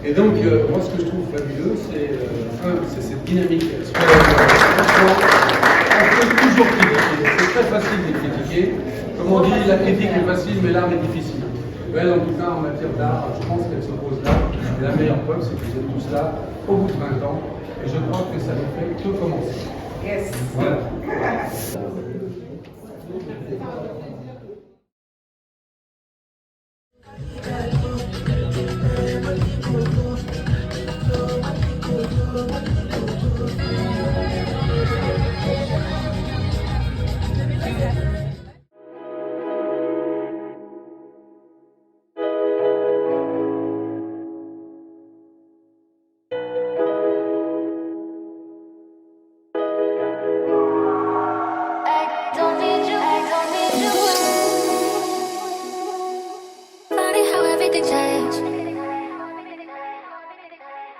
Et donc, moi, ce que je trouve fabuleux, c'est cette dynamique scolaire. On peut toujours critiquer, c'est très facile de critiquer. Comme on dit, la critique est facile, mais l'art est difficile. Elle, en tout cas, en matière d'art, je pense qu'elle se pose là. Et la meilleure preuve, c'est que vous êtes tous là au bout de 20 ans. Et je crois que ça ne fait que commencer. Yes. Voilà.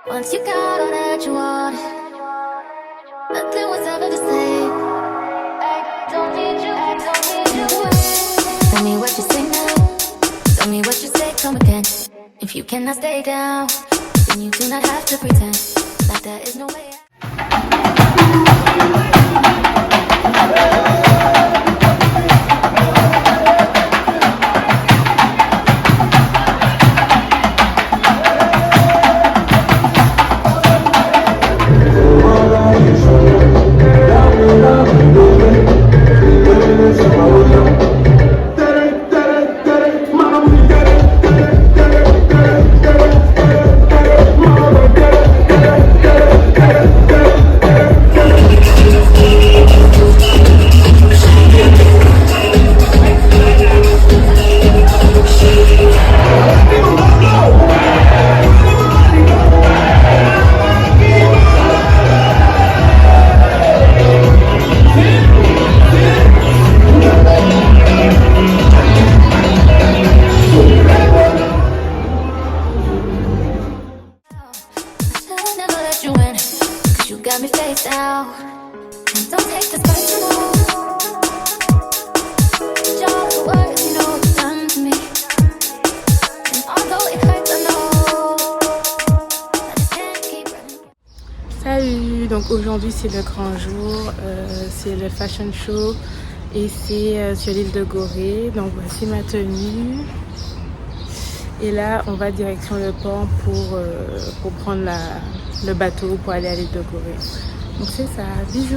Once you got all that you wanted, nothing was ever the same. I don't need you. Tell me what you say now. Tell me what you say, come again. If you cannot stay down, then you do not have to pretend like there is no way out. Got me face down, and don't take this personal. Just the words you know you've done to me, and although it hurts, I know I just can't keep running. Salut, donc aujourd'hui c'est le grand jour, c'est le fashion show et c'est sur l'île de Gorée. Donc voici ma tenue. Et là, on va direction le port pour prendre le bateau pour aller à l'île de Gorée. Donc c'est ça, bisous!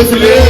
défilé,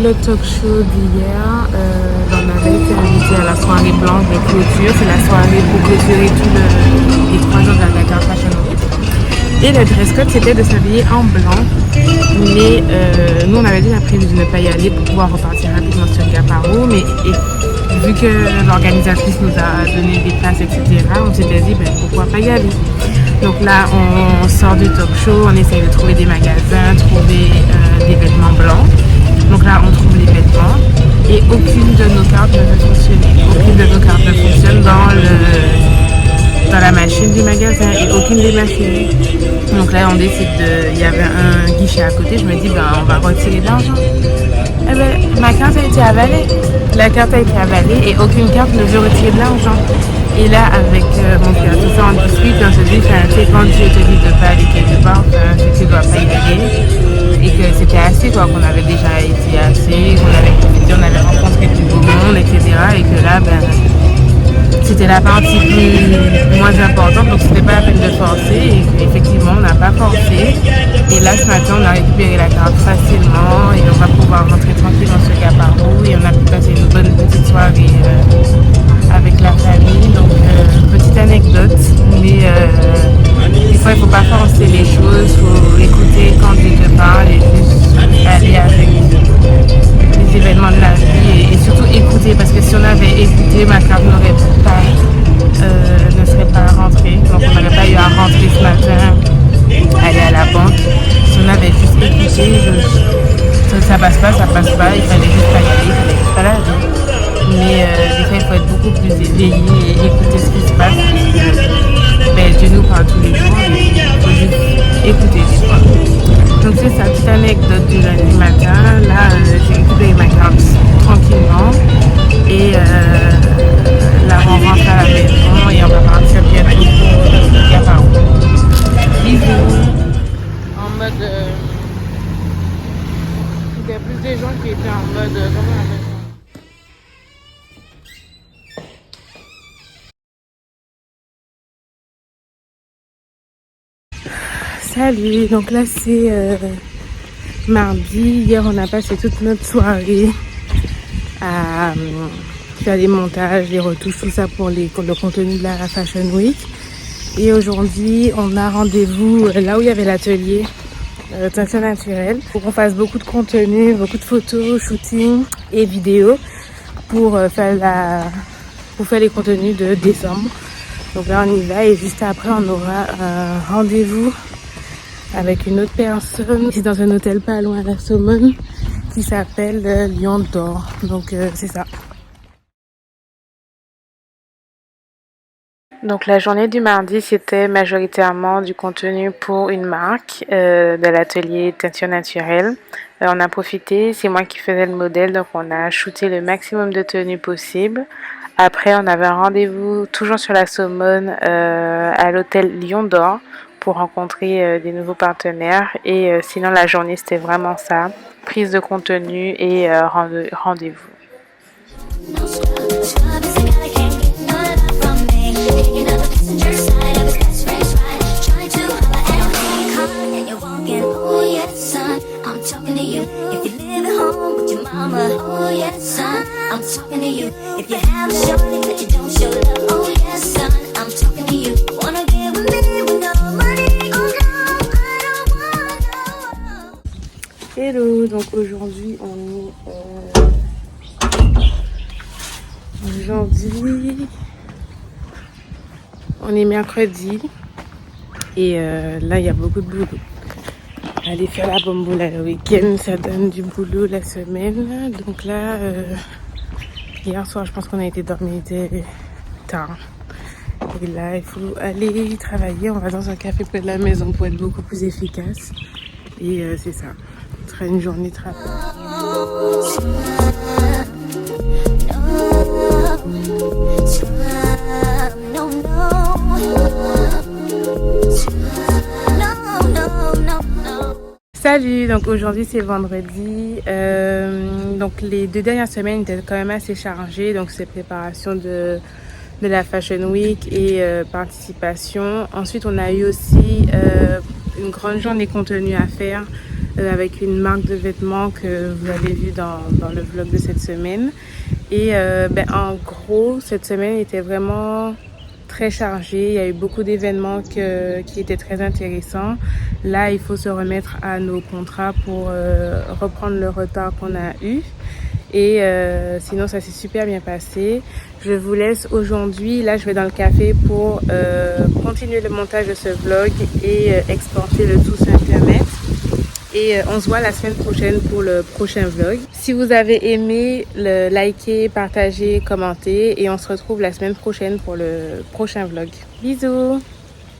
Le talk show d'hier, on avait été invité à la soirée blanche de clôture. C'est la soirée pour clôturer tous les 3 jours de la Dakar Fashion Week. Et le dress code c'était de s'habiller en blanc. Mais nous on avait déjà prévu de ne pas y aller pour pouvoir repartir rapidement sur Gaparo. Mais vu que l'organisatrice nous a donné des places, etc., on s'était dit pourquoi pas y aller. Donc là on sort du talk show, on essaye de trouver des magasins, trouver des vêtements blancs. Donc là, on trouve les vêtements et aucune de nos cartes ne veut fonctionner. Aucune de nos cartes ne fonctionne dans la machine du magasin et aucune des machines. Donc là, on décide il y avait un guichet à côté. Je me dis, on va retirer de l'argent. Eh ben, ma carte a été avalée. La carte a été avalée et aucune carte ne veut retirer de l'argent. Et là, avec mon frère, tout ça, on discute, on se dit, quand Dieu te dit de pas aller quelque part, c'est que tu ne dois pas y aller. Et que c'était assez, quoi, qu'on avait déjà été assez, qu'on avait profité, on avait rencontré du beau monde, etc. Et que là, c'était la partie moins importante, donc c'était pas la peine de forcer. Et effectivement, on n'a pas forcé. Et là, ce matin, on a récupéré la carte facilement et on va pouvoir rentrer tranquillement sur Gaparo. Et on a pu passer une bonne petite soirée avec la famille. Donc, petite anecdote, mais des fois, il ne faut pas forcer les choses, il faut écouter quand Dieu te parle et juste aller avec les événements de la vie et surtout écouter, parce que si on avait écouté, ma carte ne serait pas rentrée, donc on n'aurait pas eu à rentrer ce matin, aller à la banque. Si on avait juste écouté, ça passe pas, il fallait juste pas y aller, il fallait juste pas la vie. Mais des fois, il faut être beaucoup plus éveillé et écouter ce qui se passe. Dieu nous parle tous les jours, mais il faut juste écouter des fois. Donc c'est ça, petite anecdote du lundi matin. Là, j'ai récupéré ma carte tranquillement. Et là, on rentre à la maison et on va partir bientôt pour Gaparo. Bisous. En mode... il y a plus de gens qui étaient en mode... comment on appelle ça? Salut, donc là c'est mardi. Hier on a passé toute notre soirée à faire les montages, les retouches, tout ça pour le contenu de la Fashion Week. Et aujourd'hui on a rendez-vous là où il y avait l'atelier Tintin Naturel pour qu'on fasse beaucoup de contenu, beaucoup de photos, shooting et vidéos pour faire pour faire les contenus de décembre. Donc là on y va et juste après on aura un rendez-vous avec une autre personne. C'est dans un hôtel pas loin à la Saumone qui s'appelle Lion d'Or. Donc c'est ça. Donc la journée du mardi, c'était majoritairement du contenu pour une marque de l'atelier Teinture Naturelle. On a profité, c'est moi qui faisais le modèle, donc on a shooté le maximum de tenues possible. Après, on avait un rendez-vous toujours sur la Saumone à l'hôtel Lion d'Or pour rencontrer des nouveaux partenaires. Et sinon, la journée, c'était vraiment ça, prise de contenu et rendez-vous. Hello, donc aujourd'hui on est mercredi et là il y a beaucoup de boulot. Aller faire la bamboula le week-end, ça donne du boulot la semaine. Donc là, hier soir, je pense qu'on a été dormir tard. Et là, il faut aller travailler. On va dans un café près de la maison pour être beaucoup plus efficace. Et c'est ça. Ce sera une journée de travail. Salut, donc aujourd'hui c'est vendredi, donc les 2 dernières semaines étaient quand même assez chargées, donc c'est préparation de la Fashion Week et participation. Ensuite on a eu aussi une grande journée contenu à faire avec une marque de vêtements que vous avez vu dans le vlog de cette semaine. Et en gros cette semaine était vraiment très chargée, il y a eu beaucoup d'événements qui étaient très intéressants. Là, il faut se remettre à nos contrats pour reprendre le retard qu'on a eu. Et sinon, ça s'est super bien passé. Je vous laisse aujourd'hui. Là, je vais dans le café pour continuer le montage de ce vlog et exporter le tout sur Internet. Et on se voit la semaine prochaine pour le prochain vlog. Si vous avez aimé, likez, partagez, commentez. Et on se retrouve la semaine prochaine pour le prochain vlog. Bisous!